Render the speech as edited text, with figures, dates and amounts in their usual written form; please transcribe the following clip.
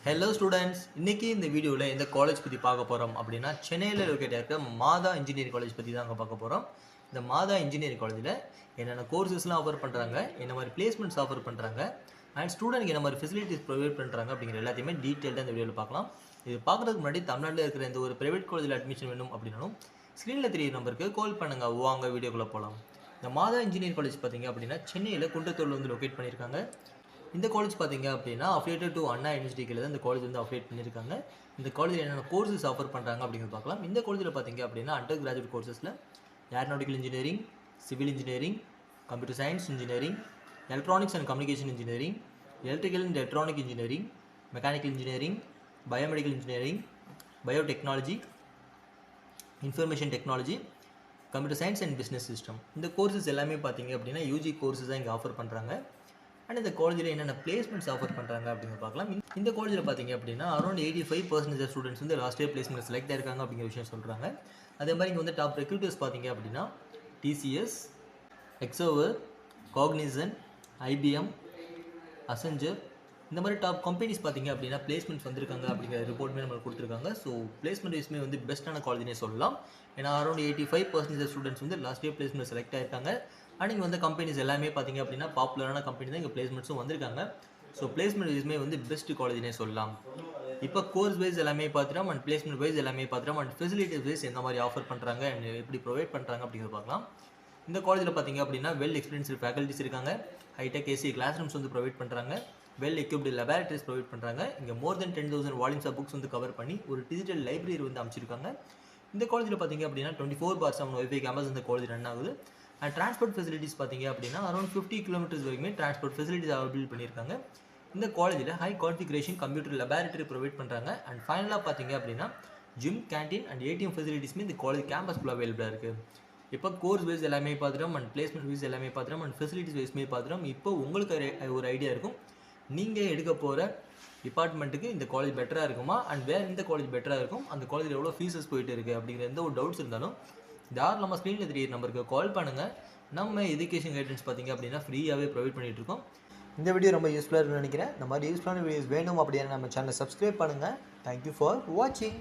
Hello students, இன்னைக்கு இந்த வீடியோவில் எந்த காலேஜ் பற்றி பார்க்க போகிறோம் அப்படின்னா சென்னையில் லொக்கேட் இருக்க மாதா இன்ஜினியரிங் காலேஜ் பற்றி தான் அங்கே பார்க்க போகிறோம். இந்த மாதா இன்ஜினியரிங் காலேஜில் என்னென்ன கோர்சஸ்லாம் ஆஃபர் பண்ணுறாங்க, என்ன மாதிரி பிளேஸ்மெண்ட்ஸ் ஆஃபர் பண்ணுறாங்க, அண்ட் ஸ்டூடெண்ட்க்கு என்ன மாதிரி ஃபெசிலிட்டிஸ் ப்ரொவைட் பண்ணுறாங்க அப்படிங்கிற எல்லாத்தையுமே டீட்டெயில்டாக இந்த வீடியோவில் பார்க்கலாம். இது பார்க்குறதுக்கு முன்னாடி தமிழ்நாட்டில் இருக்கிற எந்த ஒரு ப்ரைவேட் காலேஜில் அட்மிஷன் வேணும் அப்படின்னாலும் ஸ்க்ரீனில் தெரிய நம்பருக்கு கால் பண்ணுங்கள். வாங்க வீடியோக்குள்ளே போகலாம். இந்த மாதா இன்ஜினியரிங் காலேஜ் பார்த்தீங்க அப்படின்னா சென்னையில் குன்றத்தூரில் வந்து லொக்கேட் பண்ணியிருக்காங்க. இந்த காலேஜ் பார்த்தீங்க அப்படின்னா அஃபிலியேட்டட் டு அண்ணா யூனிவர்சிட்டியில் தான் இந்த காலேஜ் வந்து அஃபிலியேட் பண்ணியிருக்காங்க. இந்த காலேஜில் என்னென்ன கோர்சஸ் ஆஃபர் பண்ணுறாங்க அப்படிங்கிறது பார்க்கலாம். இந்த காலேஜில் பார்த்தீங்க அப்படின்னா அண்டர் கிராஜுவேட் கோர்சஸில் aeronautical engineering, civil engineering, computer science engineering, electronics and communication engineering, electrical and electronic engineering, mechanical engineering, biomedical engineering, biotechnology, information technology, computer science and business system. இந்த courses எல்லாமே பார்த்தீங்க அப்படின்னா யூஜி கோர்சஸ் தான் இங்கே offer பண்ணுறாங்க. And இந்த காலேஜில் என்னென்ன பிளேஸ்மெண்ட்ஸ் ஆஃபர் பண்ணுறாங்க அப்படிங்கிறத பார்க்கலாம். இந்த காலேஜில் பார்த்தீங்க அப்படின்னா அரௌண்ட் 85% ஸ்டூடெண்ட்ஸ் வந்து லாஸ்ட் இயர் பிளேஸ்மெண்ட் செலக்ட் ஆயிருக்காங்க அப்படிங்கிற விஷயம் சொல்கிறாங்க. அதே மாதிரி இங்கே வந்து டாப் ரெக்ரூட்டர்ஸ் பார்த்தீங்க அப்படின்னா டிசிஎஸ், எக்ஸோவர், காக்னிசன், ஐபிஎம், அசெஞ்சர், இந்த மாதிரி டாப் கம்பெனிஸ் பார்த்தீங்க அப்படின்னா பிளேஸ்மெண்ட்ஸ் வந்திருக்காங்க அப்படிங்கிற ரிப்போர்ட்டுமே நம்மளுக்கு கொடுத்துருக்காங்க. ஸோ பிளேஸ்மெண்ட் வைஸ்மே வந்து பெஸ்ட்டான காலேஜ்னே சொல்லலாம். ஏன்னா அரௌண்ட் 85% ஸ்டூடெண்ட்ஸ் வந்து லாஸ்ட் இயர் பிளேஸ்மெண்ட் செலக்ட் ஆயிருக்காங்க. அண்ட் இங்கே வந்து கம்பெனிஸ் எல்லாமே பார்த்தீங்க அப்படின்னா பாப்புலரான கம்பெனி தான் இங்கே பிளேஸ்மெண்ட்ஸும் வந்திருக்காங்க. ஸோ பிளேஸ்மெண்ட் வைஸ்மே வந்து பெஸ்ட் காலேஜ்னே சொல்லலாம். இப்போ கோர்ஸ் வைஸ் எல்லாமே பார்த்துட்டோம், அண்ட் பிளேஸ்மெண்ட் வைஸ் எல்லாமே பார்த்துட்டோம், அண்ட் ஃபெசிலிட்டிஸ் வைஸ் எந்த மாதிரி ஆஃபர் பண்ணுறாங்க அண்ட் எப்படி ப்ரொவைட் பண்ணுறாங்க அப்படிங்கிறத பார்க்கலாம். இந்த காலேஜில் பார்த்தீங்க அப்படின்னா வெல் எக்ஸ்பீரியன்ஸ்டு ஃபேக்கல்ட்டிஸ் இருக்காங்க. ஹைடெக் ஏசி கிளாஸ் ரூம்ஸ் வந்து ப்ரொவைட் பண்ணுறாங்க. வெல் எக்யூப்டு லெபார்டரிஸ் ப்ரொவைட் பண்ணுறாங்க. இங்கே மோர் தென் 10,000 வால்யூம்ஸ் ஆஃப் புக்ஸ் வந்து கவர் பண்ணி ஒரு டிஜிட்டல் லைப்ரரி வந்து அமைச்சிருக்காங்க. இந்த காலேஜில் பார்த்தீங்க அப்படின்னா 24/7 வைஃபை கேம்பஸ் இந்த காலேஜ் ரன் ஆகுது. அண்ட் டிரான்ஸ்போர்ட் ஃபெசிலிட்டிஸ் பார்த்தீங்க அப்படின்னா அரௌண்ட் 50 கிலோமீட்டர்ஸ் வரைக்குமே டிரான்ஸ்போர்ட் ஃபெசிலிட்டிஸ் அவைலபிள் பண்ணியிருக்காங்க. இந்த காலேஜில் high configuration computer laboratory provide பண்ணுறாங்க. அண்ட் ஃபைனலாக பார்த்தீங்க அப்படின்னா ஜிம், கேன்டீன் அண்ட் ஏடிஎம் ஃபெசிலிட்டிஸ்மே இந்த காலேஜ் கேம்பஸ்க்குள்ள அவைலபிளாக இருக்குது. இப்போ கோர்ஸ் வைஸ் எல்லாமே பார்த்துட்டோம், அண்ட் பிளேஸ்மெண்ட் வைஸ் எல்லாமே பார்த்துட்டோம், அண்ட் ஃபெசிலிட்டிஸ் வைஸ்மே பார்த்துட்டோம். இப்போ உங்களுக்கு ஒரு ஐடியா இருக்கும், நீங்கள் எடுக்க போகிற டிபார்ட்மெண்ட்டுக்கு இந்த காலேஜ் பெட்டராக இருக்குமா, அண்ட் வேறு இந்த காலேஜ் பெட்டராக இருக்கும், அந்த காலேஜில் எவ்வளோ ஃபீஸஸ் போயிட்டு இருக்குது அப்படிங்கிற எந்த ஒரு டவுட்ஸ் இருந்தாலும் தாராளமாக ஸ்க்ரீனில் தெரிய நம்பருக்கு கால் பண்ணுங்கள். நம்ம எஜுகேஷன் கைடன்ஸ் பார்த்தீங்க அப்படின்னா ஃப்ரீயாகவே ப்ரொவைட் பண்ணிகிட்டு இருக்கோம். இந்த வீடியோ ரொம்ப யூஸ்ஃபுல்லாக இருக்குன்னு நினைக்கிறேன். இந்த மாதிரி யூஸ்ஃபுல்லான வீடியோஸ் வேணும் அப்படின்னா நம்ம சேனலை சப்ஸ்கிரைப் பண்ணுங்கள். தேங்க்யூ ஃபார் வாட்சிங்.